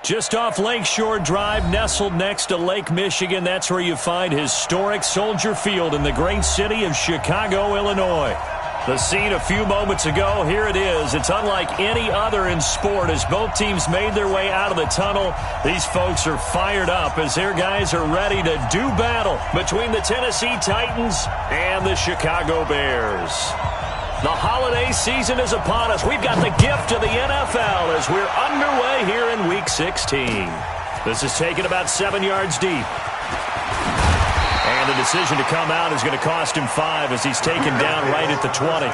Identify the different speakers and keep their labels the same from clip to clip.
Speaker 1: Just off Lakeshore Drive, nestled next to Lake Michigan, that's where you find historic Soldier Field in the great city of Chicago, Illinois. The scene a few moments ago, here it is. It's unlike any other in sport as both teams made their way out of the tunnel. These folks are fired up as their guys are ready to do battle between the Tennessee Titans and the Chicago Bears. The holiday season is upon us. We've got the gift of the NFL as we're underway here in Week 16. This is taken about 7 yards deep. And the decision to come out is going to cost him 5 as he's taken down right at the 20.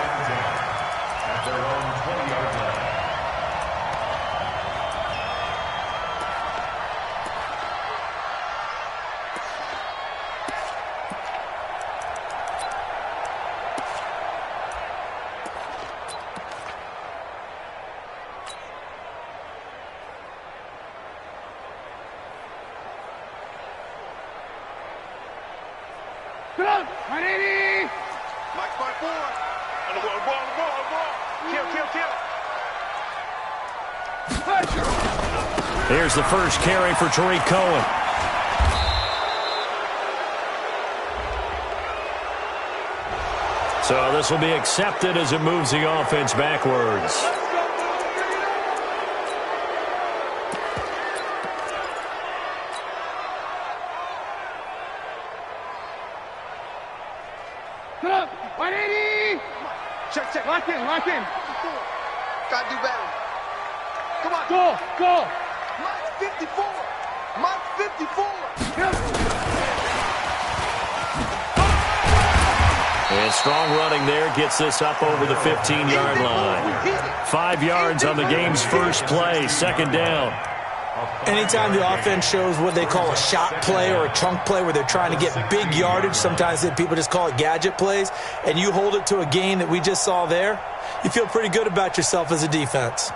Speaker 1: Here's the first carry for Tariq Cohen. So this will be accepted as it moves the offense backwards.
Speaker 2: Check. Lock in. Gotta do better. Come on. Go. Mike 54.
Speaker 1: And strong running there gets this up over the 15-yard line. 5 yards on the game's first play, second down.
Speaker 3: Anytime the offense shows what they call a shot play or a chunk play where they're trying to get big yardage, sometimes people just call it gadget plays, and you hold it to a gain that we just saw there, you feel pretty good about yourself as a defense.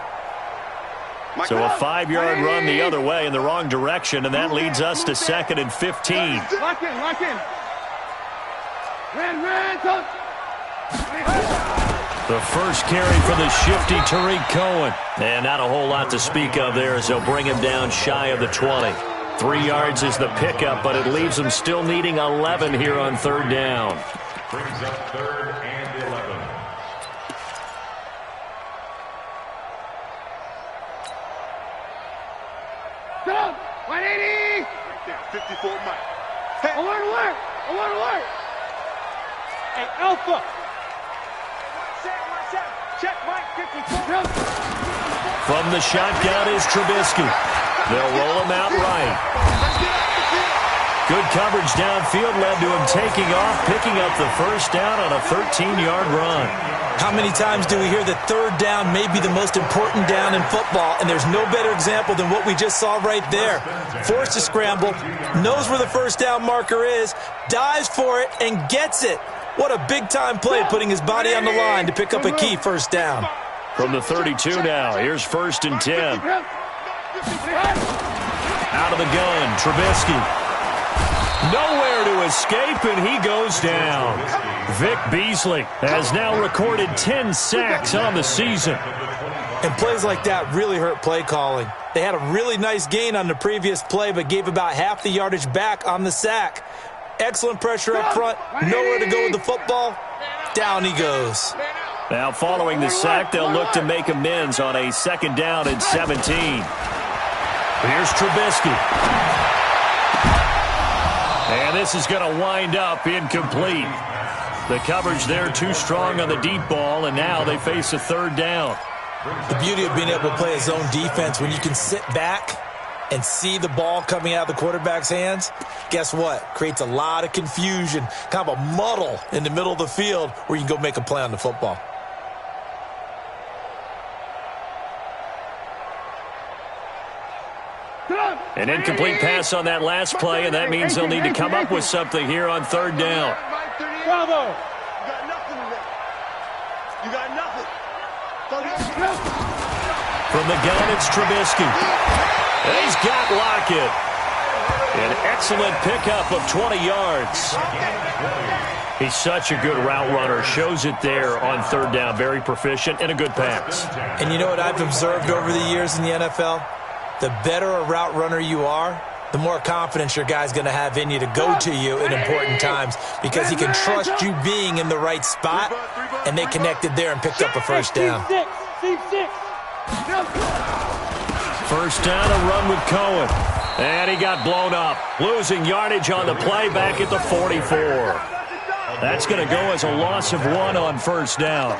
Speaker 1: So a 5-yard run the other way in the wrong direction, and that leads us to 2nd and 15.
Speaker 2: Lock in. Ran,
Speaker 1: The first carry for the shifty Tariq Cohen. And not a whole lot to speak of there as they'll bring him down shy of the 20. 3 yards is the pickup, but it leaves them still needing 11 here on third down.
Speaker 4: Brings up 3rd and 11.
Speaker 2: Go! 180! Right there, 54 Mike. Hey, alert! Hey, Alpha! Check, Mike, 54.
Speaker 1: From the shotgun is Trubisky. They'll roll him out right. Good coverage downfield led to him taking off, picking up the first down on a 13-yard run.
Speaker 3: How many times do we hear that third down may be the most important down in football, and there's no better example than what we just saw right there. Forced to scramble, knows where the first down marker is, dives for it, and gets it. What a big-time play, putting his body on the line to pick up a key first down.
Speaker 1: From the 32 now, here's 1st and 10. Out of the gun, Trubisky. Nowhere to escape, and he goes down. Vic Beasley has now recorded 10 sacks on the season.
Speaker 3: And plays like that really hurt play calling. They had a really nice gain on the previous play, but gave about half the yardage back on the sack. Excellent pressure up front, nowhere to go with the football. Down he goes.
Speaker 1: Now following the sack, they'll look to make amends on a 2nd down and 17. Here's Trubisky. And this is going to wind up incomplete. The coverage there too strong on the deep ball, and now they face a 3rd down.
Speaker 3: The beauty of being able to play a zone defense when you can sit back and see the ball coming out of the quarterback's hands, guess what? Creates a lot of confusion, kind of a muddle in the middle of the field where you can go make a play on the football.
Speaker 1: An incomplete pass on that last play, and that means they'll need to come up with something here on 3rd down.
Speaker 2: Bravo! You got nothing today. You got nothing.
Speaker 1: From the gun, it's Trubisky. He's got Lockett. An excellent pickup of 20 yards. He's such a good route runner. Shows it there on 3rd down. Very proficient and a good pass.
Speaker 3: And you know what I've observed over the years in the NFL? The better a route runner you are, the more confidence your guy's going to have in you to go to you in important times because he can trust you being in the right spot, and they connected there and picked up a first down.
Speaker 1: First down, a run with Cohen. And he got blown up. Losing yardage on the play back at the 44. That's going to go as a loss of 1 on first down.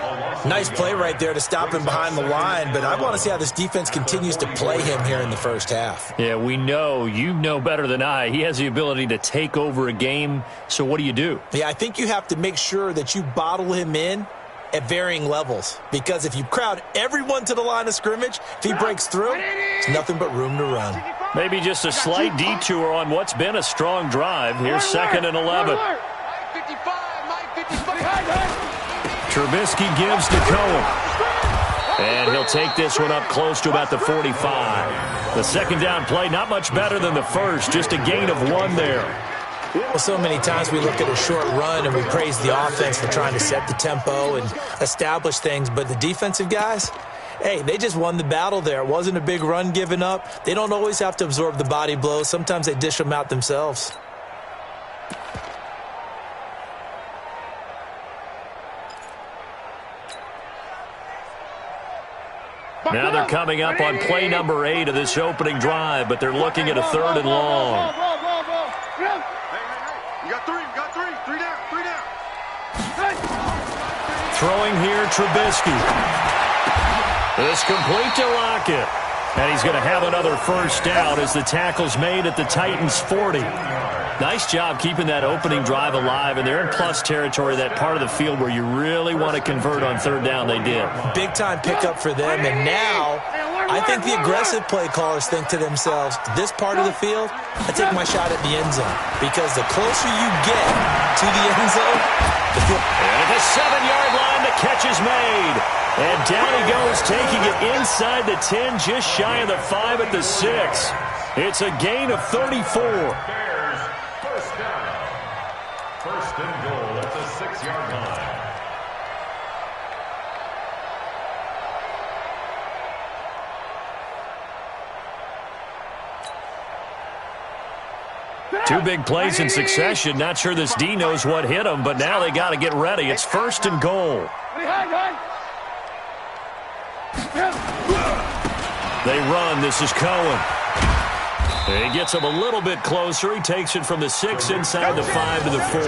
Speaker 3: Nice play right there to stop him behind the line, but I want to see how this defense continues to play him here in the first half.
Speaker 1: Yeah, we know. You know better than I. He has the ability to take over a game, so what do?
Speaker 3: Yeah, I think you have to make sure that you bottle him in at varying levels, because if you crowd everyone to the line of scrimmage, if he breaks through, it's nothing but room to run.
Speaker 1: Maybe just a slight detour on what's been a strong drive. Here's 2nd and 11. Trubisky gives to Cohen. And he'll take this one up close to about the 45. The second down play, not much better than the first, just a gain of 1 there.
Speaker 3: Well, so many times we look at a short run and we praise the offense for trying to set the tempo and establish things, but the defensive guys, hey, they just won the battle there. It wasn't a big run given up. They don't always have to absorb the body blows. Sometimes they dish them out themselves.
Speaker 1: Now they're coming up on play number 8 of this opening drive, but they're looking at a 3rd and long.
Speaker 2: You got 3 down.
Speaker 1: Throwing here, Trubisky. It's complete to Lockett. And he's going to have another first down as the tackle's made at the Titans' 40. Nice job keeping that opening drive alive, and they're in plus territory, that part of the field where you really want to convert on 3rd down. They did.
Speaker 3: Big-time pickup for them, and now I think the aggressive play callers think to themselves, this part of the field, I take my shot at the end zone, because the closer you get to the end zone, the field.
Speaker 1: And at the 7-yard line, the catch is made. And down he goes, taking it inside the 10, just shy of the 5 at the 6. It's a gain of 34.
Speaker 4: First down. First and goal at the 6-yard line.
Speaker 1: Two big plays in succession. Not sure this D knows what hit him, but now they got to get ready. It's 1st and goal. They run. This is Cohen. He gets him a little bit closer. He takes it from the 6 inside the 5 to the 4.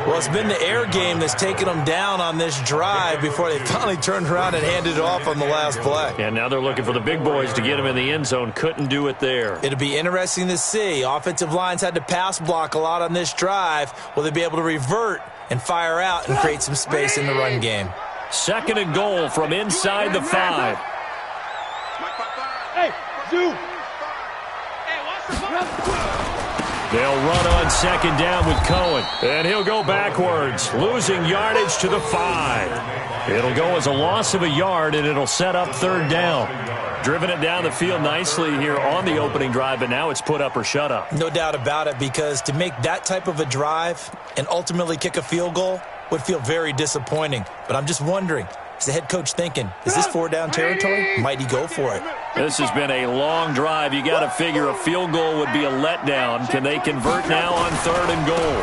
Speaker 3: Well, it's been the air game that's taken them down on this drive before they finally turned around and handed it off on the last play.
Speaker 1: And now they're looking for the big boys to get him in the end zone. Couldn't do it there.
Speaker 3: It'll be interesting to see. Offensive lines had to pass block a lot on this drive. Will they be able to revert and fire out and create some space in the run game?
Speaker 1: 2nd and goal from inside the 5.
Speaker 2: Hey, Zoo.
Speaker 1: They'll run on 2nd down with Cohen. And he'll go backwards, losing yardage to the 5. It'll go as a loss of a yard, and it'll set up 3rd down. Driven it down the field nicely here on the opening drive, but now it's put up or shut up.
Speaker 3: No doubt about it, because to make that type of a drive and ultimately kick a field goal would feel very disappointing. But I'm just wondering, is the head coach thinking, is this 4-down territory? Might he go for it?
Speaker 1: This has been a long drive. You got to figure a field goal would be a letdown. Can they convert now on 3rd and goal?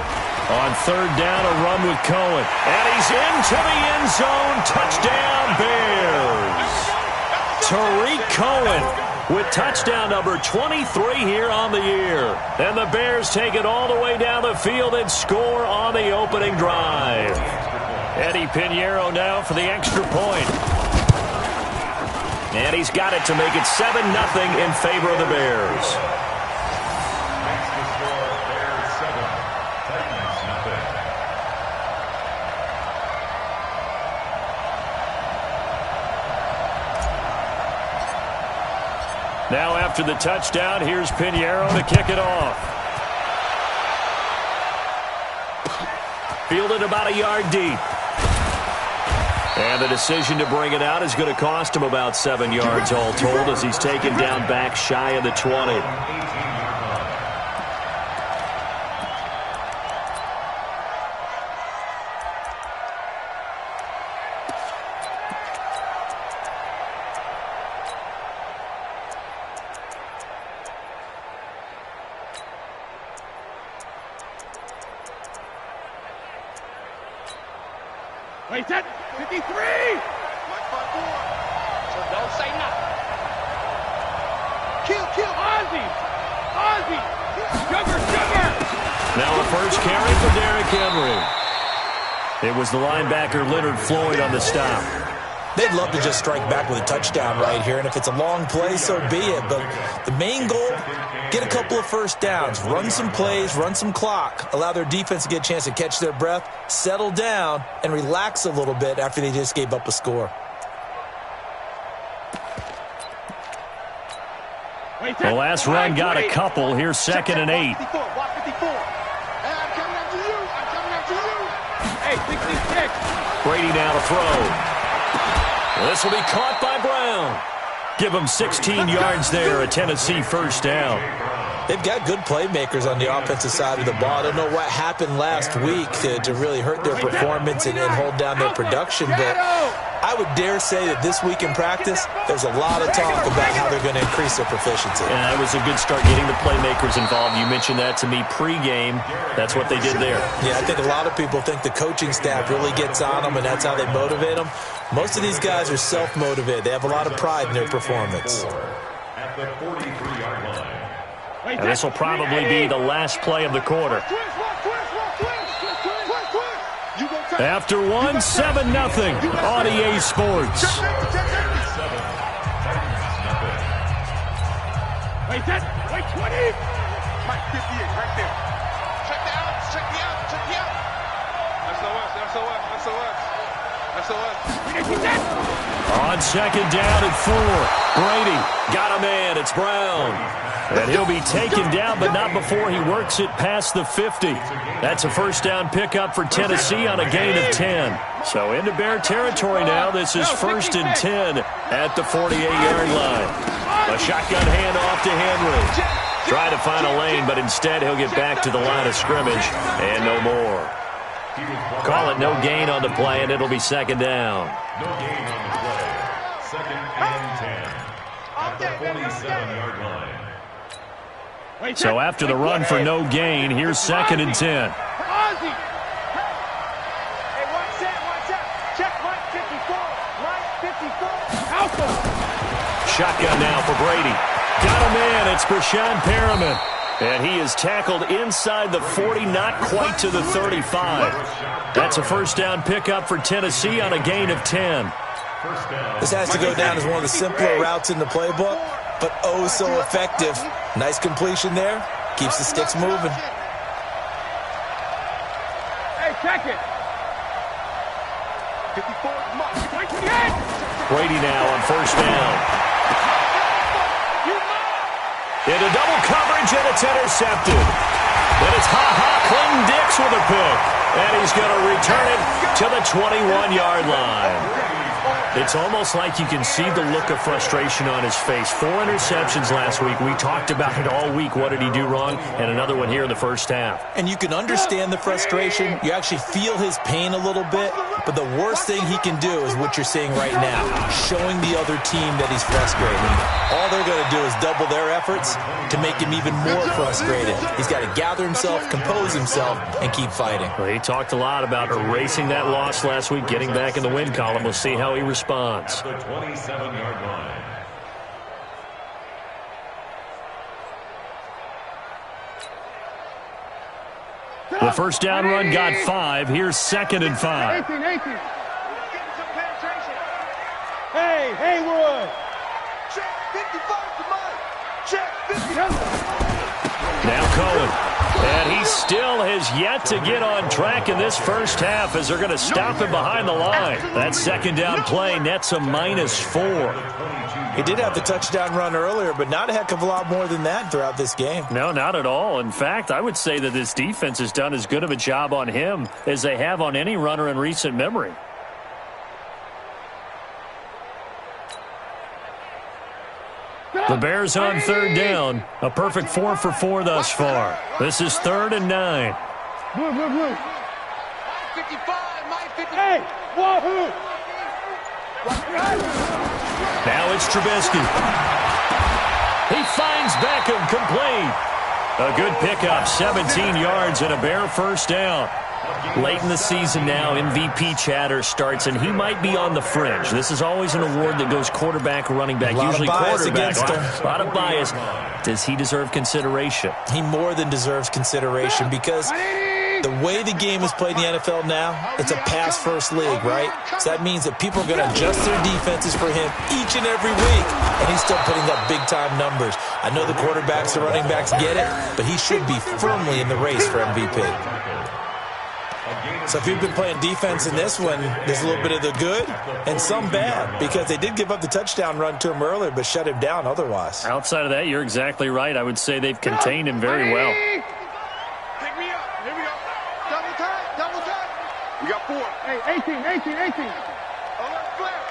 Speaker 1: On 3rd down, a run with Cohen. And he's into the end zone. Touchdown, Bears. Tariq Cohen with touchdown number 23 here on the year. And the Bears take it all the way down the field and score on the opening drive. Eddie Pinheiro now for the extra point. And he's got it to make it 7-0 in favor of the Bears.
Speaker 4: Makes the score Bears 7, Titans nothing.
Speaker 1: Now after the touchdown, here's Pinheiro to kick it off. Fielded about a yard deep. And the decision to bring it out is going to cost him about 7 yards all told, as he's taken down back shy of the 20.
Speaker 2: Wait, set. 53. So don't say nothing. Kill. Ozzy. Sugar.
Speaker 1: Now a first carry for Derrick Henry. It was the linebacker Leonard Floyd on the stop.
Speaker 3: They'd love to just strike back with a touchdown right here, and if it's a long play, so be it. But the main goal, get a couple of first downs, run some plays, run some clock, allow their defense to get a chance to catch their breath, settle down, and relax a little bit after they just gave up a score.
Speaker 1: The last run got a couple. Here's 2nd and 8. Brady now to throw. This will be caught by Brown. Give him 16 yards there, a Tennessee first down.
Speaker 3: They've got good playmakers on the offensive side of the ball. I don't know what happened last week to really hurt their performance and hold down their production, but I would dare say that this week in practice, there's a lot of talk about how they're going to increase their proficiency.
Speaker 1: And that was a good start getting the playmakers involved. You mentioned that to me pregame. That's what they did there.
Speaker 3: Yeah, I think a lot of people think the coaching staff really gets on them, and that's how they motivate them. Most of these guys are self-motivated. They have a lot of pride in their performance.
Speaker 4: At the 43-yard line.
Speaker 1: And this will probably be the last play of the quarter. After one, 7-0 on EA Sports.
Speaker 2: Wait, 20. Mike 58 right there. Check the out. SOS.
Speaker 1: On 2nd down and 4. Brady got a man. It's Brown. And he'll be taken down, but not before he works it past the 50. That's a first down pickup for Tennessee on a gain of 10. So into Bear territory now. This is 1st and 10 at the 48-yard line. A shotgun handoff to Henry. Try to find a lane, but instead he'll get back to the line of scrimmage and no more. Call it no gain on the play, and it'll be 2nd down.
Speaker 4: No gain on the play. 2nd and 10 at the 47-yard line.
Speaker 1: So after the run for no gain, here's 2nd and 10.
Speaker 2: Ozzy. Hey, watch that. Check Mike 54.
Speaker 1: Shotgun now for Brady. Got a man. It's Brashawn Perriman. And he is tackled inside the 40, not quite to the 35. That's a first down pickup for Tennessee on a gain of 10.
Speaker 3: This has to go down as one of the simpler routes in the playbook, but oh so effective. Nice completion there. Keeps the sticks moving.
Speaker 2: Hey, check it. 54.
Speaker 1: Brady now on first down. Into double coverage, and it's intercepted. Then it's Clinton Dix with a pick. And he's going to return it to the 21-yard line. It's almost like you can see the look of frustration on his face. 4 interceptions last week. We talked about it all week. What did he do wrong? And another one here in the first half.
Speaker 3: And you can understand the frustration. You actually feel his pain a little bit. But the worst thing he can do is what you're seeing right now, showing the other team that he's frustrated. All they're going to do is double their efforts to make him even more frustrated. He's got to gather himself, compose himself, and keep fighting.
Speaker 1: Well, he talked a lot about erasing that loss last week, getting back in the win column. We'll see how he responds.
Speaker 4: At the 27-yard line.
Speaker 1: The first down run got 5. Here's 2nd and 5.
Speaker 2: 18. Hey, Haywood. Check 55 to Mike. Check 50.
Speaker 1: Now Cohen. And he still has yet to get on track in this first half as they're going to stop him behind the line. That 2nd down play nets a -4.
Speaker 3: He did have the touchdown run earlier, but not a heck of a lot more than that throughout this game.
Speaker 1: No, not at all. In fact, I would say that this defense has done as good of a job on him as they have on any runner in recent memory. The Bears on 3rd down. A perfect 4 for 4 thus far. This is 3rd and 9.
Speaker 2: Blue. 55, Mike 50. Hey, wahoo!
Speaker 1: Now it's Trubisky. He finds Beckham complete. A good pickup, 17 yards and a Bear first down. Late in the season now, MVP chatter starts, and he might be on the fringe. This is always an award that goes quarterback, running back, usually quarterback. A lot of bias. Does he deserve consideration?
Speaker 3: He more than deserves consideration because the way the game is played in the NFL now, it's a pass-first league, right? So that means that people are going to adjust their defenses for him each and every week, and he's still putting up big-time numbers. I know the quarterbacks, the running backs get it, but he should be firmly in the race for MVP. So if you've been playing defense in this one, there's a little bit of the good and some bad because they did give up the touchdown run to him earlier but shut him down otherwise.
Speaker 1: Outside of that, you're exactly right. I would say they've contained him very well.
Speaker 2: Pick me up. Here we go. Double time. Double time. We got 4. Hey, 18. Alert flare.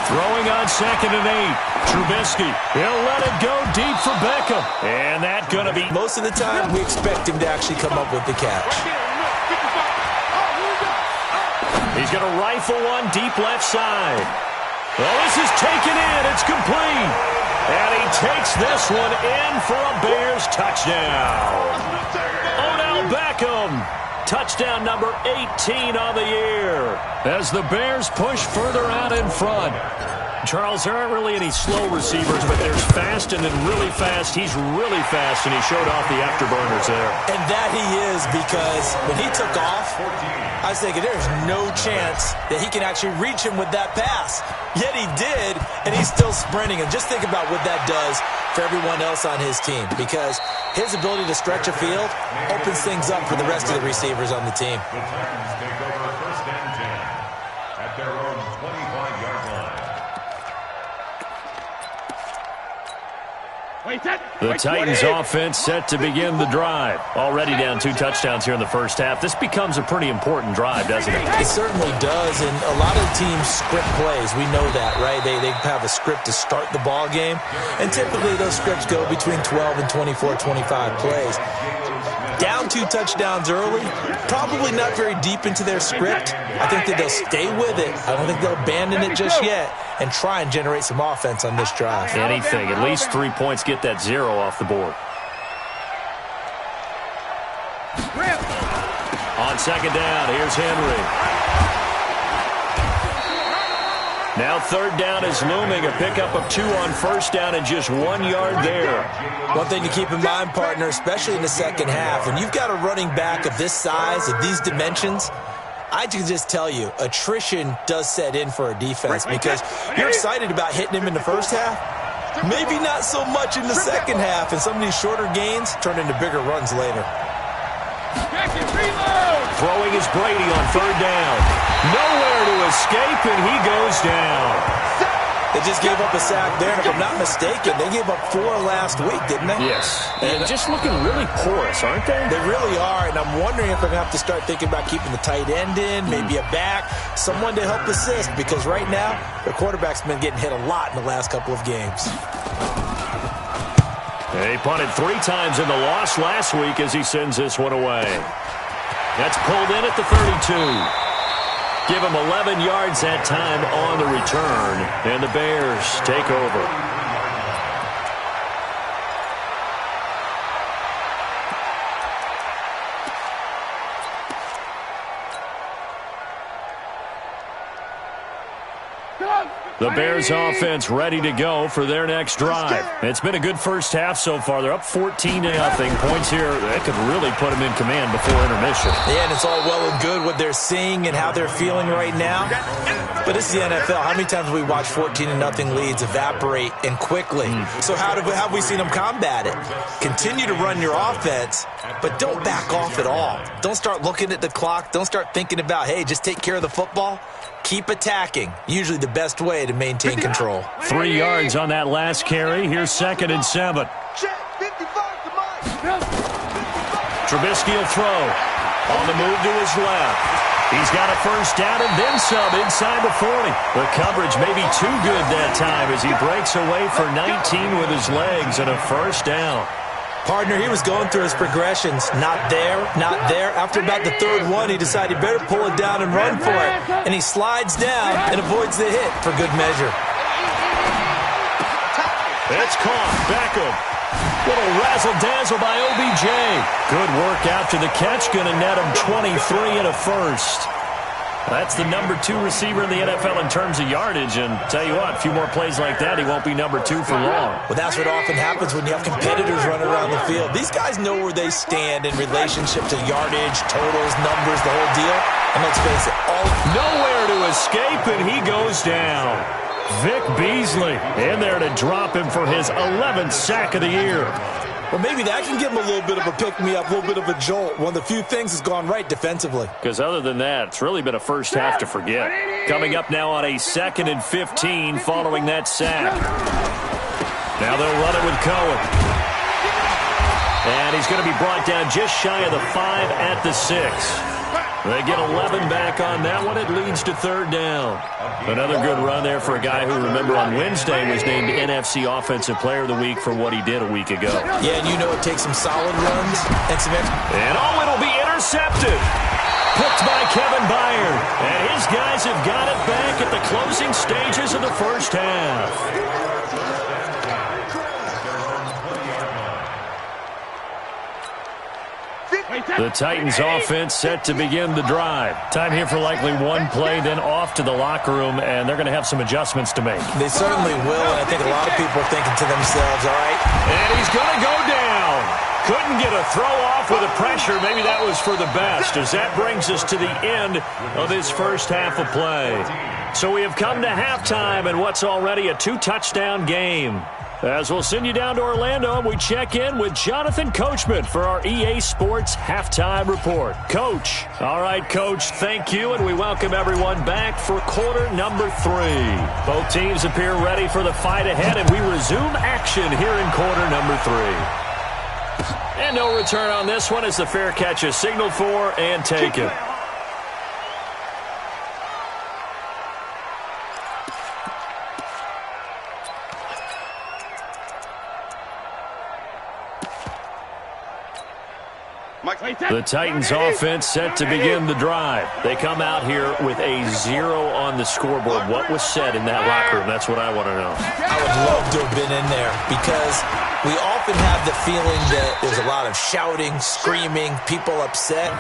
Speaker 1: Throwing on 2nd and 8. Trubisky. He'll let it go deep for Beckham. And that's going to be...
Speaker 3: Most of the time, we expect him to actually come up with the catch.
Speaker 1: He's going to rifle one deep left side. Well, this is taken in. It's complete. And he takes this one in for a Bears touchdown. Odell Beckham. Touchdown number 18 on the year as the Bears push further out in front. Charles, there aren't really any slow receivers, but there's fast and then really fast. He's really fast, and he showed off the afterburners there.
Speaker 3: And that he is, because when he took off, I was thinking there's no chance that he can actually reach him with that pass. Yet he did, and he's still sprinting. And just think about what that does for everyone else on his team, because his ability to stretch a field opens things up for the rest of the receivers on the team.
Speaker 4: The Titans take over 1st and 10 at their own 25-yard line.
Speaker 1: The Titans offense set to begin the drive. Already down 2 touchdowns here in the first half. This becomes a pretty important drive, doesn't it?
Speaker 3: It certainly does, and a lot of teams script plays. We know that, right? They have a script to start the ball game, and typically those scripts go between 12 and 24, 25 plays. Down 2 touchdowns early, probably not very deep into their script. I think that they'll stay with it. I don't think they'll abandon it just yet and try and generate some offense on this drive.
Speaker 1: Anything. At least 3 points, get that 0 off the board. On 2nd down, here's Henry. Now 3rd down is looming. A pickup of 2 on 1st down and just 1 yard there.
Speaker 3: One thing to keep in mind, partner, especially in the second half, when you've got a running back of this size, of these dimensions, I can just tell you, attrition does set in for a defense because you're excited about hitting him in the first half. Maybe not so much in the second half, and some of these shorter gains turn into bigger runs later.
Speaker 1: Throwing is Brady on 3rd down. Nowhere to escape, and he goes down.
Speaker 3: They just gave up a sack there, and if I'm not mistaken, they gave up 4 last week, didn't they?
Speaker 1: Yes. And just looking really porous, aren't they?
Speaker 3: They really are, and I'm wondering if they're going to have to start thinking about keeping the tight end in, maybe a back, someone to help assist, because right now, their quarterback's been getting hit a lot in the last couple of games.
Speaker 1: He punted 3 times in the loss last week as he sends this one away. That's pulled in at the 32. Give him 11 yards that time on the return, and the Bears take over. The Bears offense ready to go for their next drive. It's been a good first half so far. They're up 14-0. Points here, that could really put them in command before intermission.
Speaker 3: Yeah, and it's all well and good what they're seeing and how they're feeling right now. But this is the NFL. How many times have we watched 14-0 leads evaporate and quickly? So how have we seen them combat it? Continue to run your offense, but don't back off at all. Don't start looking at the clock. Don't start thinking about, hey, just take care of the football. Keep attacking. Usually the best way to maintain control.
Speaker 1: 3 yards on that last carry. Here's 2nd and 7. Trubisky will throw. On the move to his left. He's got a first down and then some inside the 40. The coverage may be too good that time as he breaks away for 19 with his legs and a first down.
Speaker 3: Partner, he was going through his progressions. Not there, not there. After about the 3rd one, he decided he better pull it down and run for it. And he slides down and avoids the hit for good measure.
Speaker 1: It's caught. Beckham Little razzle-dazzle by OBJ. Good work after the catch. Going to net him 23 and a first. That's the number 2 receiver in the NFL in terms of yardage. And tell you what, a few more plays like that, he won't be number 2 for long.
Speaker 3: Well, that's what often happens when you have competitors running around the field. These guys know where they stand in relationship to yardage, totals, numbers, the whole deal. And let's face it,
Speaker 1: nowhere to escape, and he goes down. Vic Beasley in there to drop him for his 11th sack of the year.
Speaker 3: Well, maybe that can give him a little bit of a pick-me-up, a little bit of a jolt. One of the few things that's gone right defensively.
Speaker 1: Because other than that, it's really been a first half to forget. Coming up now on a 2nd and 15 following that sack. Now they'll run it with Cohen. And he's going to be brought down just shy of the 5 at the 6. They get 11 back on that one. It leads to 3rd down. Another good run there for a guy who, remember, on Wednesday was named NFC Offensive Player of the Week for what he did a week ago.
Speaker 3: Yeah, and you know it takes some solid runs and some extra.
Speaker 1: And it'll be intercepted. Picked by Kevin Byard. And his guys have got it back at the closing stages of the first half. The Titans offense set to begin the drive. Time here for likely one play, then off to the locker room, and they're going to have some adjustments to make.
Speaker 3: They certainly will, and I think a lot of people are thinking to themselves, all right.
Speaker 1: And he's going to go down. Couldn't get a throw off with the pressure. Maybe that was for the best, as that brings us to the end of this first half of play. So we have come to halftime in what's already a 2-touchdown game. As we'll send you down to Orlando, and we check in with Jonathan Coachman for our EA Sports Halftime Report. Coach. All right, Coach, thank you, and we welcome everyone back for quarter number 3. Both teams appear ready for the fight ahead, and we resume action here in quarter number 3. And no return on this one as the fair catch is signaled for and taken. The Titans offense set to begin the drive. They come out here with a 0 on the scoreboard. What was said in that locker room? That's what I want to know.
Speaker 3: I would love to have been in there because we often have the feeling that there's a lot of shouting, screaming, people upset.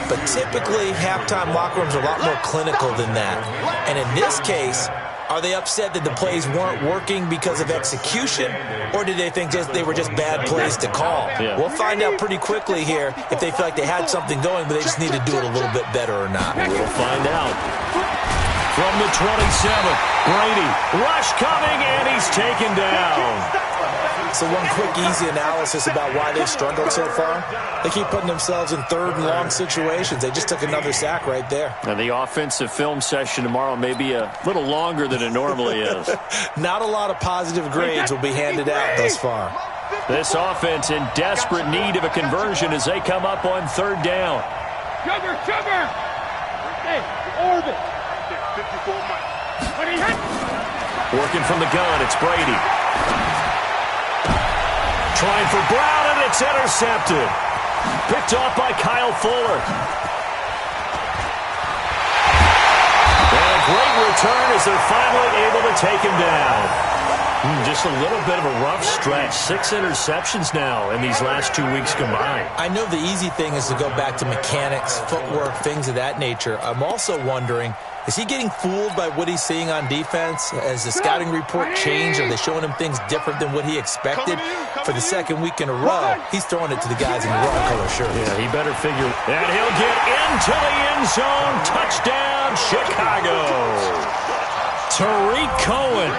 Speaker 3: But typically, halftime locker rooms are a lot more clinical than that. And in this case, are they upset that the plays weren't working because of execution, or did they think they were just bad plays to call?
Speaker 1: Yeah.
Speaker 3: We'll find out pretty quickly here if they feel like they had something going, but they just need to do it a little bit better or not.
Speaker 1: We'll find out. From the 27, Brady, rush coming, and he's taken down.
Speaker 3: So one quick, easy analysis about why they struggled so far. They keep putting themselves in 3rd and long situations. They just took another sack right there.
Speaker 1: And the offensive film session tomorrow may be a little longer than it normally is.
Speaker 3: Not a lot of positive grades will be handed out thus far.
Speaker 1: This offense in desperate need of a conversion as they come up on 3rd down.
Speaker 2: Sugar! Hey, orbit. 54 miles.
Speaker 1: Working from the gun, it's Brady. Trying for Brown, and it's intercepted. Picked off by Kyle Fuller. And a great return as they're finally able to take him down. Just a little bit of a rough stretch. 6 interceptions now in these last 2 weeks combined.
Speaker 3: I know the easy thing is to go back to mechanics, footwork, things of that nature. I'm also wondering, is he getting fooled by what he's seeing on defense? Has the scouting report changed? Are they showing him things different than what he expected? For the 2nd week in a row, he's throwing it to the guys in wrong color shirts.
Speaker 1: Yeah, he better figure. And he'll get into the end zone. Touchdown, Chicago. Tariq Cohen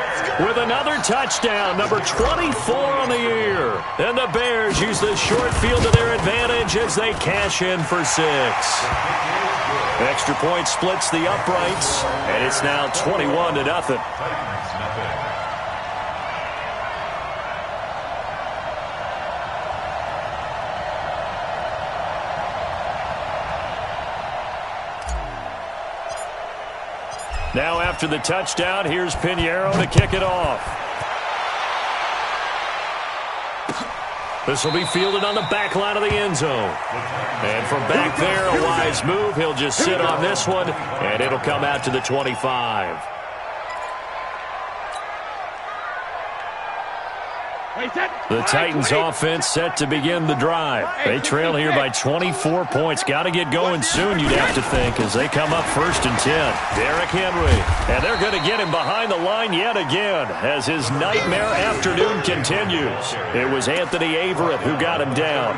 Speaker 1: with another touchdown, number 24 on the year. And the Bears use the short field to their advantage as they cash in for 6. Extra point splits the uprights, and it's now 21-0. Now after the touchdown, here's Pinheiro to kick it off. This will be fielded on the back line of the end zone. And from back there, a wise move. He'll just sit on this one, and it'll come out to the 25. The Titans offense set to begin the drive. They trail here by 24 points. Got to get going soon, you'd have to think, as they come up 1st and 10. Derrick Henry. And they're going to get him behind the line yet again as his nightmare afternoon continues. It was Anthony Averett who got him down.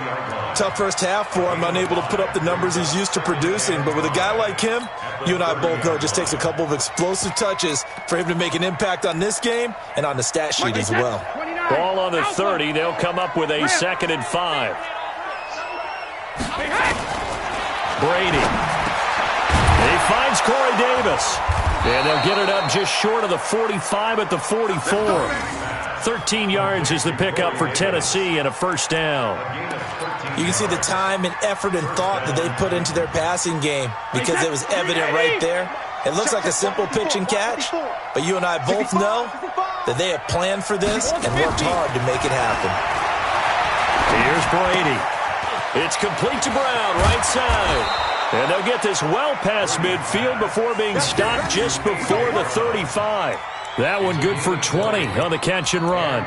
Speaker 3: Tough first half for him, unable to put up the numbers he's used to producing. But with a guy like him, you and I both know it just takes a couple of explosive touches for him to make an impact on this game and on the stat sheet as well.
Speaker 1: Ball on the 30. They'll come up with a 2nd and 5. Brady. He finds Corey Davis. And they'll get it up just short of the 45 at the 44. 13 yards is the pickup for Tennessee and a 1st down.
Speaker 3: You can see the time and effort and thought that they put into their passing game because it was evident right there. It looks like a simple pitch and catch, but you and I both know that they have planned for this and worked hard to make it happen.
Speaker 1: Here's Brady. It's complete to Brown, right side. And they'll get this well past midfield before being stopped just before the 35. That one good for 20 on the catch and run.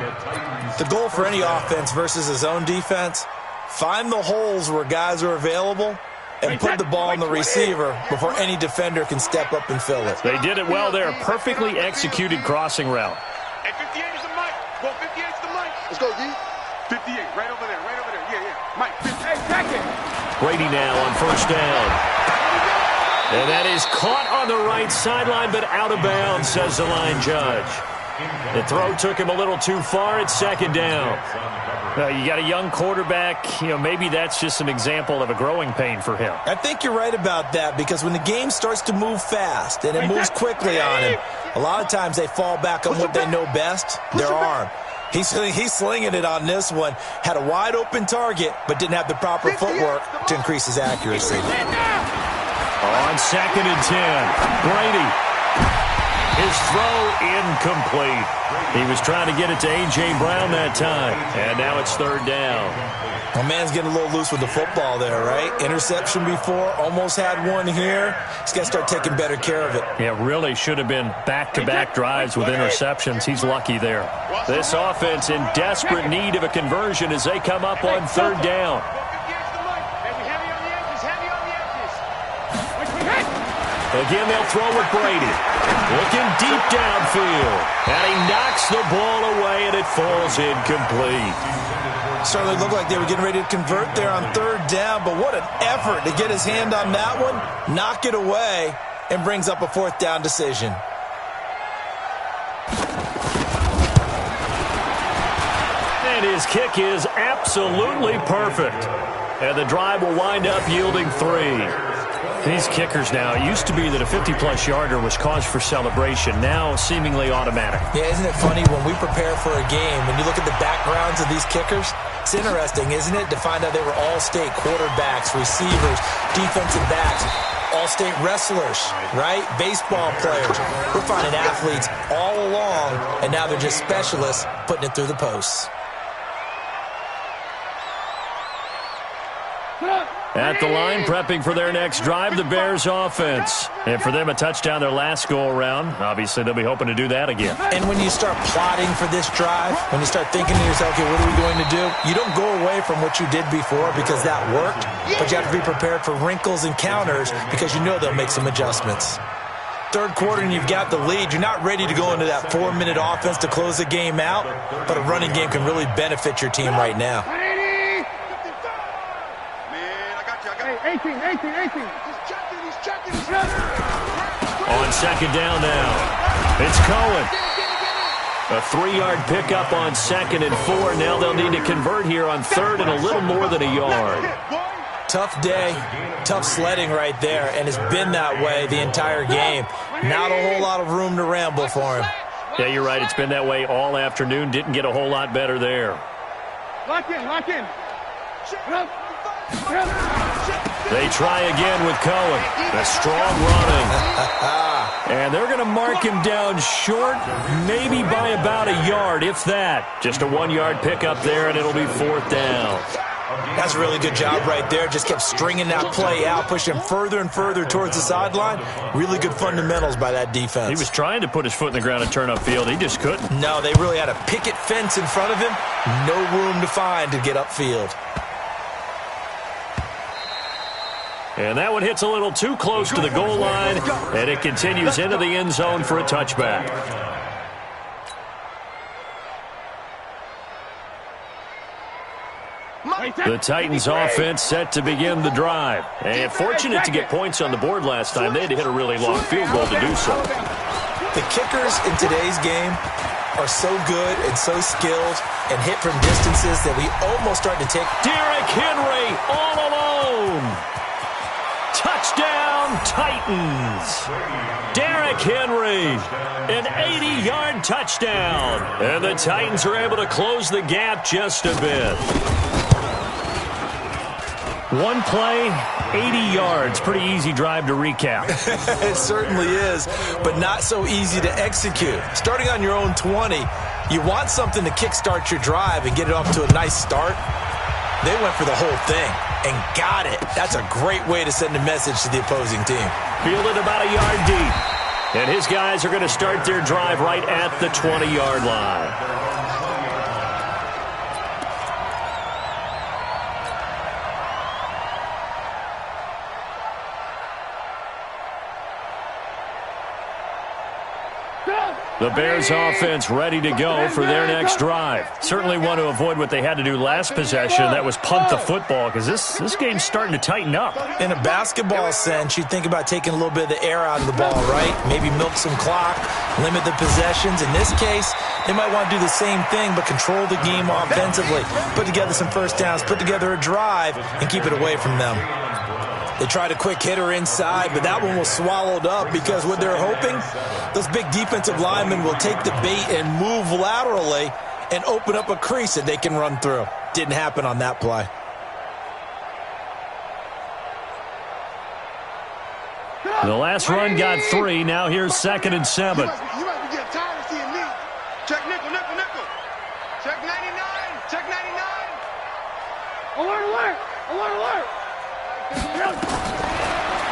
Speaker 3: The goal for any offense versus his own defense, find the holes where guys are available and put the ball on the receiver before any defender can step up and fill it.
Speaker 1: They did it well there. Perfectly executed crossing route.
Speaker 2: Hey, 58 is the mic. Well, 58 is the mic. Let's go, D. 58, right over there, right over there. Yeah, yeah. Mike, 58, second.
Speaker 1: Brady now on 1st down. And that is caught on the right sideline, but out of bounds, says the line judge. The throw took him a little too far. It's 2nd down. You got a young quarterback. Maybe that's just an example of a growing pain for him.
Speaker 3: I think you're right about that because when the game starts to move fast and it moves quickly on him, a lot of times they fall back on what they know best, their arm. He's slinging it on this one. Had a wide open target, but didn't have the proper footwork to increase his accuracy.
Speaker 1: On 2nd and 10, Brady. His throw incomplete. He was trying to get it to A.J. Brown that time, and now it's 3rd down.
Speaker 3: My man's getting a little loose with the football there, right? Interception before, almost had one here. He's got to start taking better care of it.
Speaker 1: Yeah, really should have been back-to-back drives with interceptions. He's lucky there. This offense in desperate need of a conversion as they come up on 3rd down. Again, they'll throw with Brady. Looking deep downfield. And he knocks the ball away, and it falls incomplete.
Speaker 3: Certainly looked like they were getting ready to convert there on 3rd down, but what an effort to get his hand on that one, knock it away, and brings up a 4th down decision.
Speaker 1: And his kick is absolutely perfect. And the drive will wind up yielding 3. These kickers now, it used to be that a 50-plus yarder was cause for celebration. Now, seemingly automatic.
Speaker 3: Yeah, isn't it funny when we prepare for a game, when you look at the backgrounds of these kickers, it's interesting, isn't it, to find out they were all-state quarterbacks, receivers, defensive backs, all-state wrestlers, right? Baseball players. We're finding athletes all along, and now they're just specialists putting it through the posts.
Speaker 1: At the line, prepping for their next drive, the Bears offense. And for them, a touchdown their last go-around. Obviously, they'll be hoping to do that again.
Speaker 3: And when you start plotting for this drive, when you start thinking to yourself, okay, what are we going to do? You don't go away from what you did before because that worked, but you have to be prepared for wrinkles and counters because you know they'll make some adjustments. 3rd quarter and you've got the lead. You're not ready to go into that 4-minute offense to close the game out, but a running game can really benefit your team right now.
Speaker 2: 18. He's checking.
Speaker 1: On 2nd down now, it's Cohen. A 3-yard pickup on 2nd and 4. Now they'll need to convert here on 3rd and a little more than a yard.
Speaker 3: Tough day, tough sledding right there, and it's been that way the entire game. Not a whole lot of room to ramble for him.
Speaker 1: Yeah, you're right. It's been that way all afternoon. Didn't get a whole lot better there.
Speaker 2: Lock in.
Speaker 1: They try again with Cohen. A strong running. And they're going to mark him down short, maybe by about a yard, if that. Just a 1-yard pickup there, and it'll be 4th down.
Speaker 3: That's a really good job right there. Just kept stringing that play out, pushing further and further towards the sideline. Really good fundamentals by that defense.
Speaker 1: He was trying to put his foot in the ground and turn upfield. He just couldn't.
Speaker 3: No, they really had a picket fence in front of him. No room to find to get upfield.
Speaker 1: And that one hits a little too close to the goal line, and it continues into the end zone for a touchback. The Titans offense set to begin the drive. And fortunate to get points on the board last time. They had to hit a really long field goal to do so.
Speaker 3: The kickers in today's game are so good and so skilled and hit from distances that we almost start to take.
Speaker 1: Derrick Henry all alone. Touchdown, Titans. Derrick Henry, an 80-yard touchdown. And the Titans are able to close the gap just a bit. One play, 80 yards. Pretty easy drive to recap.
Speaker 3: It certainly is, but not so easy to execute. Starting on your own 20, you want something to kickstart your drive and get it off to a nice start. They went for the whole thing and got it. That's a great way to send a message to the opposing team.
Speaker 1: Fielded about a yard deep. And his guys are going to start their drive right at the 20-yard line. The Bears offense ready to go for their next drive. Certainly want to avoid what they had to do last possession. That was punt the football, because this game's starting to tighten up.
Speaker 3: In a basketball sense, you'd think about taking a little bit of the air out of the ball, right? Maybe milk some clock, limit the possessions. In this case, they might want to do the same thing, but control the game offensively. Put together some first downs, put together a drive, and keep it away from them. They tried a quick hitter inside, but that one was swallowed up because what they're hoping, those big defensive linemen will take the bait and move laterally and open up a crease that they can run through. Didn't happen on that play.
Speaker 1: The last run got 3. Now here's 2nd and 7.
Speaker 2: You must be getting tired of seeing me. Check nickel, nickel, nickel. Check 99, check 99. Alert, alert, alert, alert.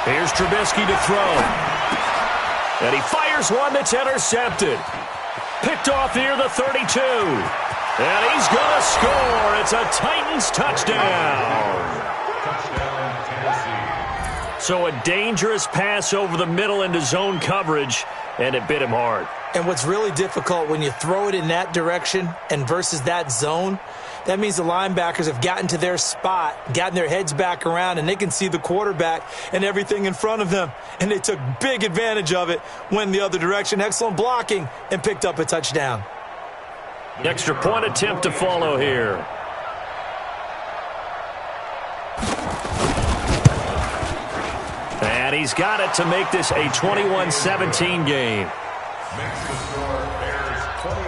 Speaker 1: Here's Trubisky to throw. And he fires one that's intercepted. Picked off near the 32. And he's going to score. It's a Titans touchdown.
Speaker 4: Touchdown, Tennessee.
Speaker 1: So a dangerous pass over the middle into zone coverage, and it bit him hard.
Speaker 3: And what's really difficult when you throw it in that direction and versus that zone, that means the linebackers have gotten to their spot, gotten their heads back around, and they can see the quarterback and everything in front of them. And they took big advantage of it, went the other direction, excellent blocking, and picked up a touchdown.
Speaker 1: Extra point attempt to follow here. And he's got it to make this a 21-17 game.
Speaker 4: Makes the score Bears 21,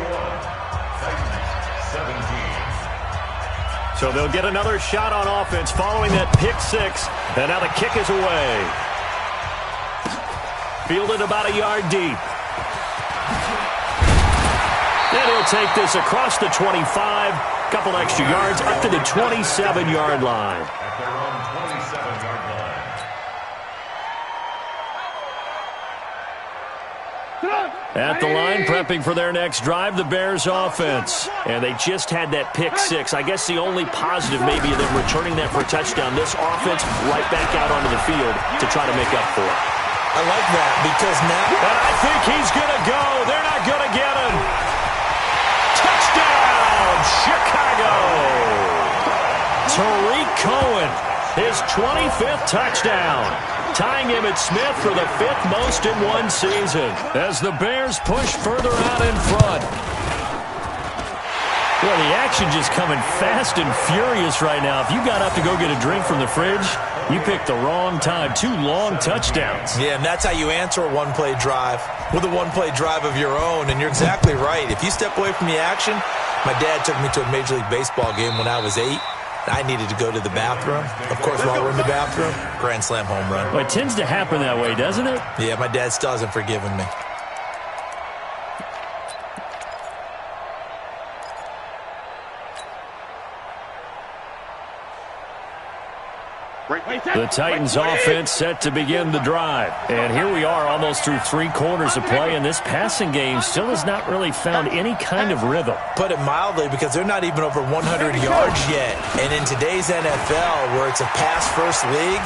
Speaker 4: Titans 17.
Speaker 1: So they'll get another shot on offense following that pick 6. And now the kick is away. Fielded about a yard deep. And he'll take this across the 25. Couple extra yards up to the 27-yard line.
Speaker 4: At their own 27-yard line.
Speaker 1: At the line, prepping for their next drive, the Bears offense. And they just had that pick 6. I guess the only positive maybe of them returning that for a touchdown. This offense right back out onto the field to try to make up for it.
Speaker 3: I like that because now...
Speaker 1: And I think he's going to go. They're not going to get him. Touchdown, Chicago. Tariq Cohen, his 25th touchdown. Tying him at Smith for the 5th most in one season as the Bears push further out in front. Well, the action just coming fast and furious right now. If you got up to go get a drink from the fridge, you picked the wrong time. 2 long touchdowns.
Speaker 3: Yeah, and that's how you answer a one-play drive with a one-play drive of your own. And you're exactly right. If you step away from the action, my dad took me to a Major League Baseball game when I was 8. I needed to go to the bathroom. Of course, while we're in the bathroom, grand slam home run.
Speaker 1: Well, it tends to happen that way, doesn't it?
Speaker 3: Yeah, my dad still hasn't forgiven me.
Speaker 1: The Titans offense set to begin the drive. And here we are almost through 3 quarters of play, and this passing game still has not really found any kind of rhythm.
Speaker 3: Put it mildly, because they're not even over 100 yards yet. And in today's NFL, where it's a pass-first league,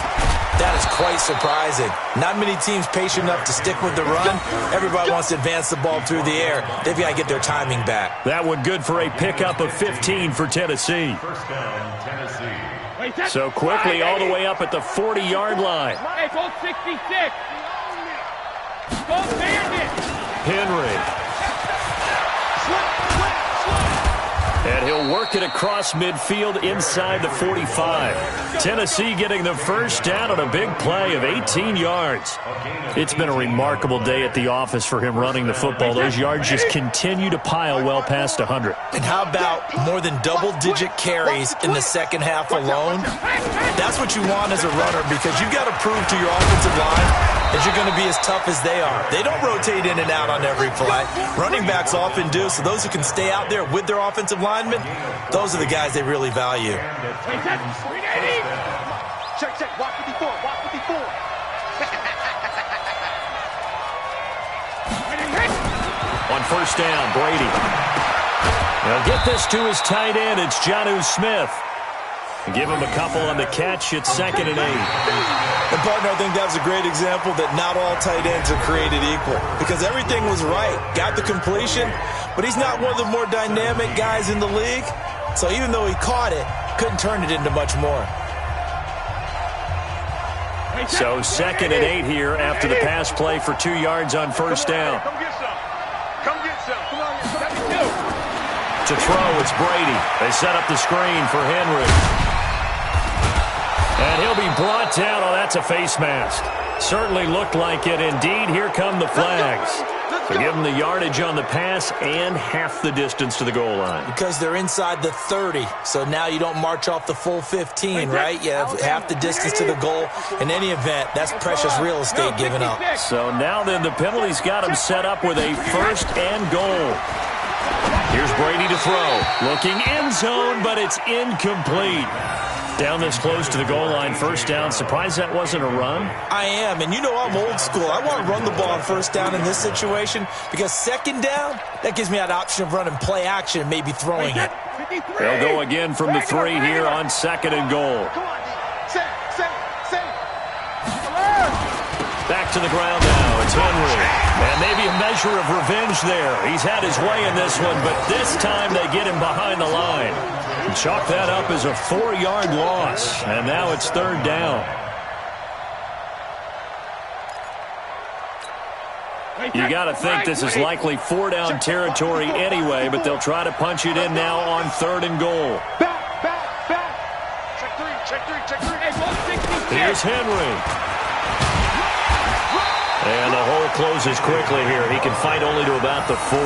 Speaker 3: that is quite surprising. Not many teams patient enough to stick with the run. Everybody wants to advance the ball through the air. They've got to get their timing back.
Speaker 1: That one good for a pickup of 15 for Tennessee.
Speaker 4: First down, Tennessee.
Speaker 1: So quickly all the way up at the 40-yard line.
Speaker 2: Hey, go 66. Go Bandit.
Speaker 1: Henry. And he'll work it across midfield inside the 45. Tennessee getting the first down on a big play of 18 yards. It's been a remarkable day at the office for him running the football. Those yards just continue to pile well past 100.
Speaker 3: And how about more than double-digit carries in the second half alone? That's what you want as a runner, because you've got to prove to your offensive line that you're going to be as tough as they are. They don't rotate in and out on every play. Running backs often do, so those who can stay out there with their offensive linemen, those are the guys they really value.
Speaker 2: Check, watch 54, watch 54.
Speaker 1: On first down, Brady. Now get this to his tight end. It's Jonnu Smith. Give him a couple on the catch. It's 2nd and 8.
Speaker 3: And, partner, I think that's a great example that not all tight ends are created equal, because everything was right. Got the completion, but he's not one of the more dynamic guys in the league. So even though he caught it, couldn't turn it into much more.
Speaker 1: So 2nd and 8 here after the pass play for 2 yards on first down.
Speaker 2: Come get some. Come get some. Come on, 72.
Speaker 1: To throw, it's Brady. They set up the screen for Henry. And he'll be brought down. Oh, that's a face mask. Certainly looked like it. Indeed, here come the flags. So give them the yardage on the pass and half the distance to the goal line.
Speaker 3: Because they're inside the 30, so now you don't march off the full 15, right? You have half the distance to the goal. In any event, that's precious real estate given up.
Speaker 1: So now then the penalty's got him set up with a 1st and goal. Here's Brady to throw. Looking end zone, but it's incomplete. Down this close to the goal line, first down. Surprised that wasn't a run?
Speaker 3: I am, and you know I'm old school. I want to run the ball on first down in this situation, because second down, that gives me that option of running play action and maybe throwing it.
Speaker 1: They'll go again from the 3 here on 2nd and goal. Back to the ground now. It's Henry. And maybe a measure of revenge there. He's had his way in this one, but this time they get him behind the line. Chalk that up as a 4-yard loss. And now it's 3rd down. You got to think this is likely 4-down territory anyway, but they'll try to punch it in now on 3rd and goal.
Speaker 2: Back. Check 3. Hey,
Speaker 1: Here's Henry. And the hole closes quickly here. He can fight only to about the 4.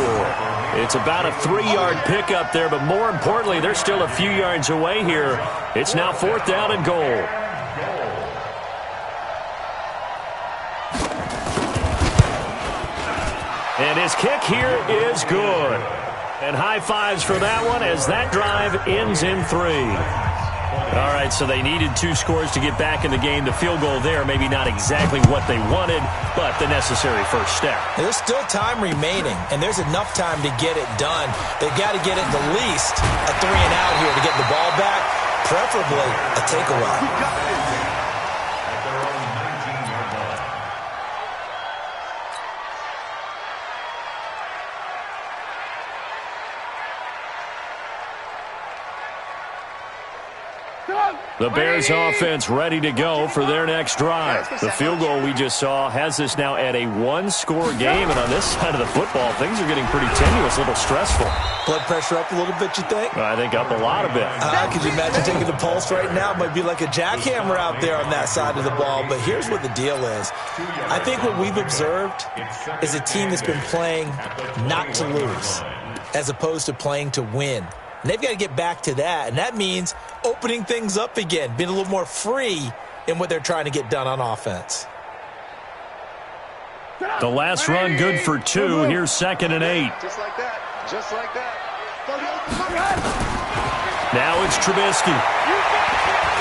Speaker 1: It's about a 3-yard pickup there, but more importantly, they're still a few yards away here. It's now 4th down and goal. And his kick here is good. And high fives for that one as that drive ends in 3. All right, so they needed 2 scores to get back in the game. The field goal there, maybe not exactly what they wanted, but the necessary first step.
Speaker 3: There's still time remaining, and there's enough time to get it done. They've got to get it at least a 3 and out here to get the ball back, preferably a takeaway.
Speaker 1: The Bears offense ready to go for their next drive. The field goal we just saw has this now at a 1-score game, and on this side of the football, things are getting pretty tenuous, a little stressful.
Speaker 3: Blood pressure up a little bit, you think?
Speaker 1: I think up a lot of it.
Speaker 3: Could you imagine taking the pulse right now? It might be like a jackhammer out there on that side of the ball, but here's what the deal is. I think what we've observed is a team that's been playing not to lose as opposed to playing to win. And they've got to get back to that, and that means opening things up again, being a little more free in what they're trying to get done on offense.
Speaker 1: The last run good for 2. Here's 2nd and 8.
Speaker 2: Just like that. Just like that.
Speaker 1: Now it's Trubisky.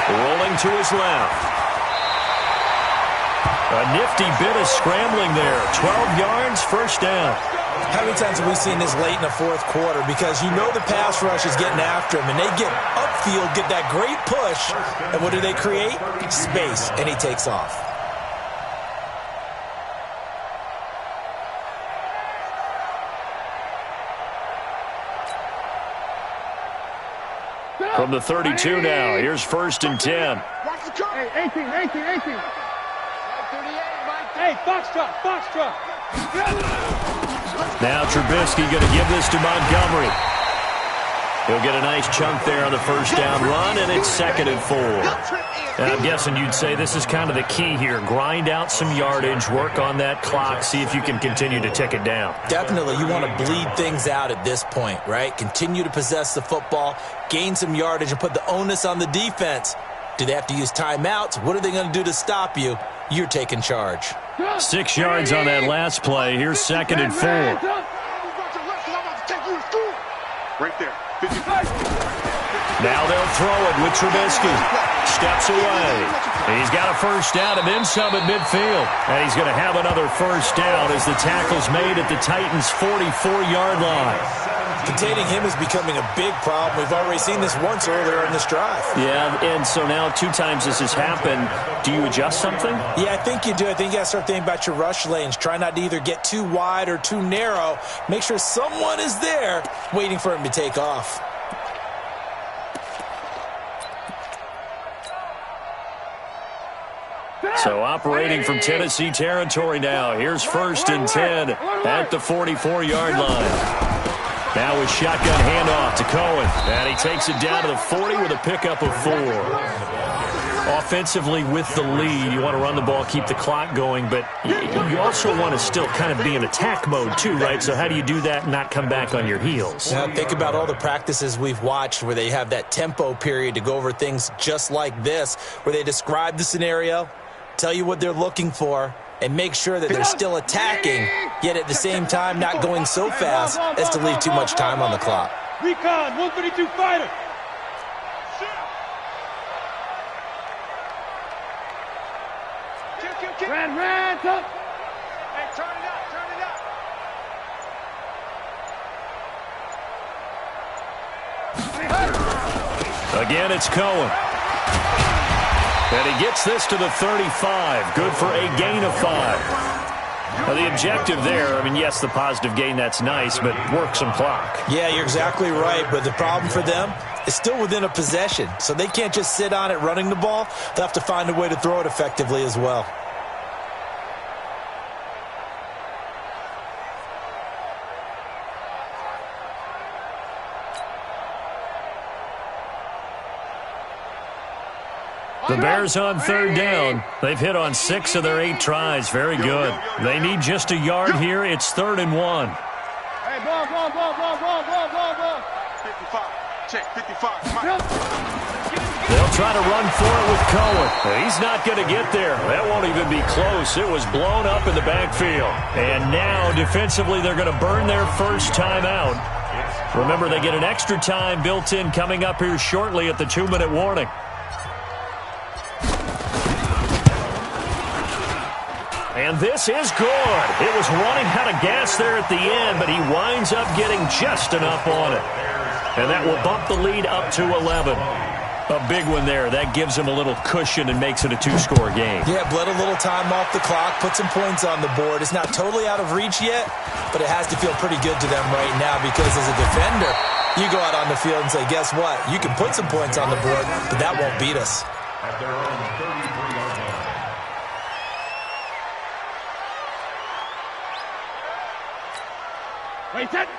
Speaker 1: Rolling to his left. A nifty bit of scrambling there. 12 yards, first down.
Speaker 3: How many times have we seen this late in the fourth quarter? Because you know the pass rush is getting after him, and they get upfield, get that great push, and what do they create? Space, and he takes off.
Speaker 1: From the 32 now, here's 1st and 10.
Speaker 2: Hey, 18. Hey, Foxtrot.
Speaker 1: Now Trubisky going to give this to Montgomery. He'll get a nice chunk there on the first down run, and it's 2nd and 4. And I'm guessing you'd say this is kind of the key here. Grind out some yardage, work on that clock, see if you can continue to tick it down.
Speaker 3: Definitely. You want to bleed things out at this point, right? Continue to possess the football, gain some yardage, and put the onus on the defense. Do they have to use timeouts? What are they going to do to stop you? You're taking charge.
Speaker 1: 6 yards on that last play. Here's 2nd and 4.
Speaker 2: Right there.
Speaker 1: Now they'll throw it with Trubisky. Steps away. He's got a first down and then some at midfield. And he's going to have another first down as the tackle's made at the Titans' 44-yard line.
Speaker 3: Containing him is becoming a big problem. We've already seen this once earlier in this drive.
Speaker 1: Yeah, and so now 2 times this has happened. Do you adjust something?
Speaker 3: Yeah, I think you do. I think you got to start thinking about your rush lanes. Try not to either get too wide or too narrow. Make sure someone is there waiting for him to take off.
Speaker 1: So operating from Tennessee territory now. Here's 1st and 10 at the 44-yard line. Now with shotgun handoff to Cohen. And he takes it down to the 40 with a pickup of 4. Offensively with the lead, you want to run the ball, keep the clock going, but you also want to still kind of be in attack mode too, right? So how do you do that and not come back on your heels?
Speaker 3: Now think about all the practices we've watched where they have that tempo period to go over things just like this, where they describe the scenario, tell you what they're looking for, and make sure that they're still attacking, yet at the same time not going so fast as to leave too much time on the clock.
Speaker 2: Recon, 132 fighter. Ran, up. Hey, turn it up.
Speaker 1: Again, it's Cohen. And he gets this to the 35. Good for a gain of 5. Now, the objective there, I mean, yes, the positive gain, that's nice, but work some clock.
Speaker 3: Yeah, you're exactly right, but the problem for them is still within a possession, so they can't just sit on it running the ball. They'll have to find a way to throw it effectively as well.
Speaker 1: The Bears on 3rd down. They've hit on 6 of their 8 tries. Very good. They need just a yard here. It's 3rd and 1.
Speaker 2: Hey, ball. 55. Check, 55. Come on.
Speaker 1: They'll try to run for it with Cohen. He's not going to get there. That won't even be close. It was blown up in the backfield. And now, defensively, they're going to burn their first time out. Remember, they get an extra time built in coming up here shortly at the 2-minute warning. And this is good. It was running out of gas there at the end, but he winds up getting just enough on it. And that will bump the lead up to 11. A big one there. That gives him a little cushion and makes it a 2-score game.
Speaker 3: Yeah, bled a little time off the clock, put some points on the board. It's not totally out of reach yet, but it has to feel pretty good to them right now because as a defender, you go out on the field and say, guess what? You can put some points on the board, but that won't beat us.
Speaker 4: At their own 33-yard line.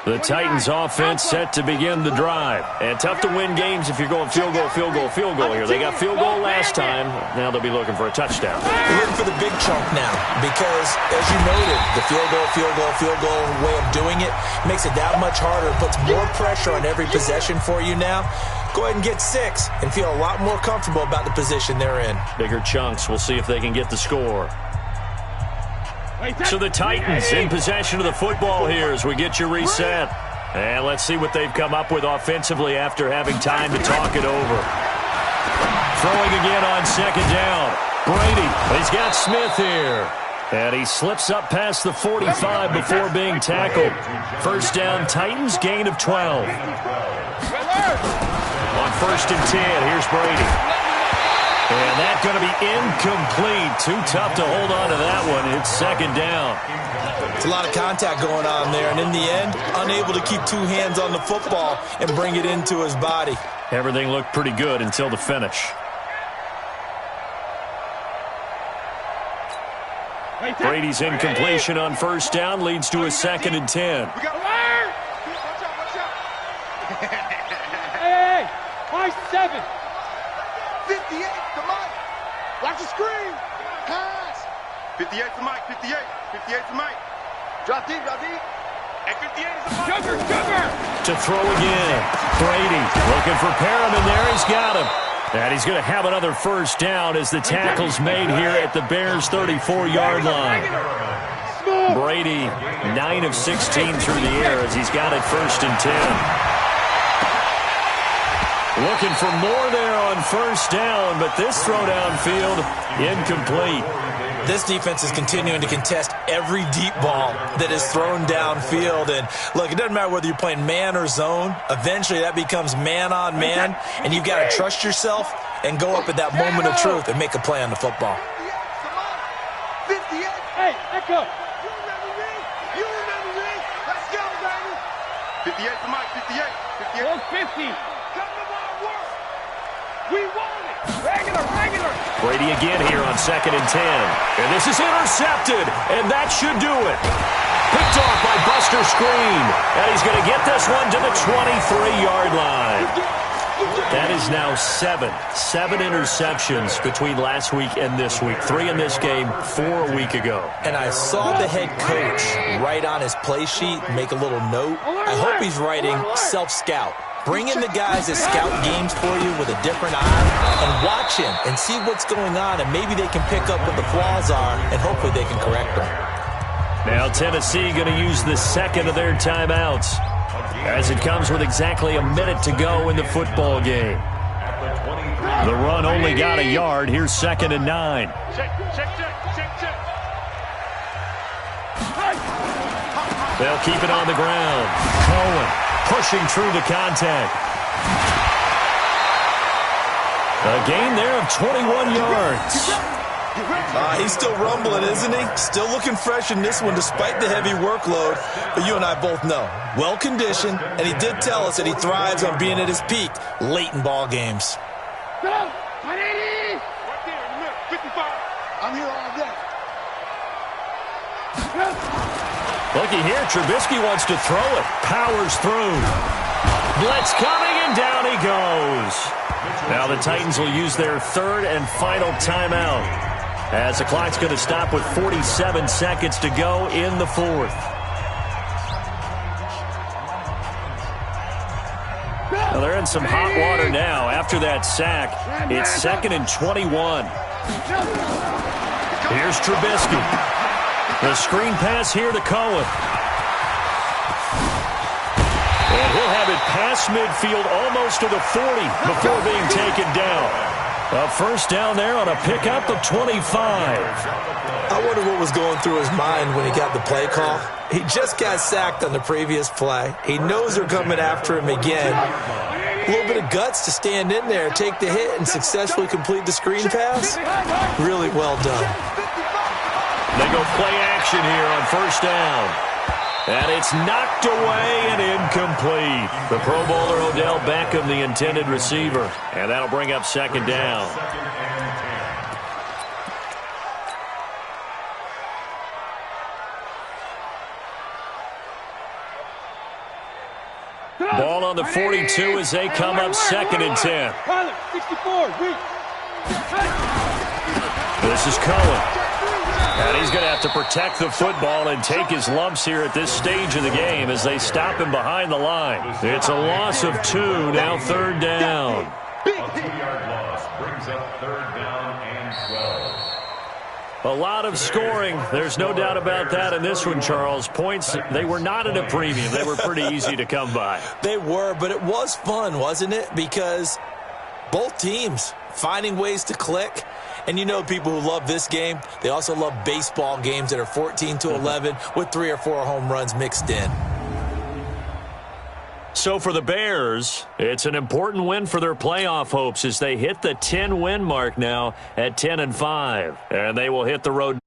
Speaker 1: The Titans offense set to begin the drive. And tough to win games if you're going field goal here. They got field goal last time. Now they'll be looking for a touchdown.
Speaker 3: They're looking for the big chunk now because, as you noted, the field goal way of doing it makes it that much harder. It puts more pressure on every possession for you now. Go ahead and get 6 and feel a lot more comfortable about the position they're in.
Speaker 1: Bigger chunks. We'll see if they can get the score. So the Titans in possession of the football here as we get you reset. And let's see what they've come up with offensively after having time to talk it over. throwing again on second down. Brady, he's got Smith here. And he slips up past the 45 before being tackled. First down, Titans, gain of 12. On first and 10, here's Brady. And that's going to be incomplete. Too tough to hold on to that one. It's second down.
Speaker 3: It's a lot of contact going on there, and in the end, unable to keep two hands on the football and bring it into his body.
Speaker 1: Everything looked pretty good until the finish. Brady's incompletion on first down leads to a second and 10.
Speaker 2: We got fire! Watch out, watch out. Hey, watch 7. 58 to Mike. Watch the screen. Pass. 58 to Mike, 58. 58 to Mike. Drop deep, drop deep. And 58 is a Mike. Sugar.
Speaker 1: To throw again. Brady looking for Perriman there. He's got him. And he's going to have another first down as the tackle's made here at the Bears' 34-yard line. Brady, 9 of 16 through the air as he's got it first and 10. Looking for more there on first down, but this throw downfield, incomplete.
Speaker 3: This defense is continuing to contest every deep ball that is thrown downfield. And, look, it doesn't matter whether you're playing man or zone. Eventually, that becomes man-on-man, and you've got to trust yourself and go up at that moment of truth and make a play on the football.
Speaker 2: 58. Hey, echo. You remember me? You remember me? Let's go, baby. 58 to Mike, 58. 50. Come to my work. We want it. Regular.
Speaker 1: Brady again here on second and 10. And this is intercepted, and that should do it. Picked off by Buster Screen. And he's going to get this one to the 23-yard line. That is now 7 interceptions between last week and this week. 3 in this game, 4 a week ago.
Speaker 3: And I saw the head coach write on his play sheet, make a little note. I hope he's writing self-scout. Bring in the guys that scout games for you with a different eye and watch him and see what's going on, and maybe they can pick up what the flaws are, and hopefully they can correct them.
Speaker 1: Now Tennessee going to use the second of their timeouts as it comes with exactly a minute to go in the football game. The run only got a yard. Here's second and 9.
Speaker 2: Check.
Speaker 1: They'll keep it on the ground. Cohen pushing through the contact. A gain there of 21 yards.
Speaker 3: He's still rumbling, isn't he? Still looking fresh in this one despite the heavy workload. But you and I both know, well-conditioned, and he did tell us that he thrives on being at his peak late in ball games.
Speaker 2: Go! 180! Right there in the middle, 55. I'm here all day.
Speaker 1: Looky here, Trubisky wants to throw it. Powers through. Blitz coming, and down he goes. Now the Titans will use their third and final timeout as the clock's going to stop with 47 seconds to go in the fourth. Well, they're in some hot water now. After that sack, it's second and 21. Here's Trubisky. The screen pass here to Cohen. And he'll have it past midfield almost to the 40 before being taken down. A first down there on a pickup of 25.
Speaker 3: I wonder what was going through his mind when he got the play call. He just got sacked on the previous play. He knows they're coming after him again. A little bit of guts to stand in there, take the hit, and successfully complete the screen pass. Really well done.
Speaker 1: They go play action here on first down. And it's knocked away and incomplete. The Pro Bowler Odell Beckham, the intended receiver. And that'll bring up second down. Ball on the 42 as they come up second and 10. This is Cohen. And he's going to have to protect the football and take his lumps here at this stage of the game as they stop him behind the line. It's a loss of 2, now third down.
Speaker 4: A 2-yard loss brings up third down and 12.
Speaker 1: A lot of scoring. There's no doubt about that in this one, Charles. Points, they were not at a premium. They were pretty easy to come by.
Speaker 3: They were, but it was fun, wasn't it? Because Both teams finding ways to click. And you know people who love this game, they also love baseball games that are 14-11 with 3 or 4 home runs mixed in.
Speaker 1: So for the Bears, it's an important win for their playoff hopes as they hit the 10-win mark now at 10-5. And they will hit the road.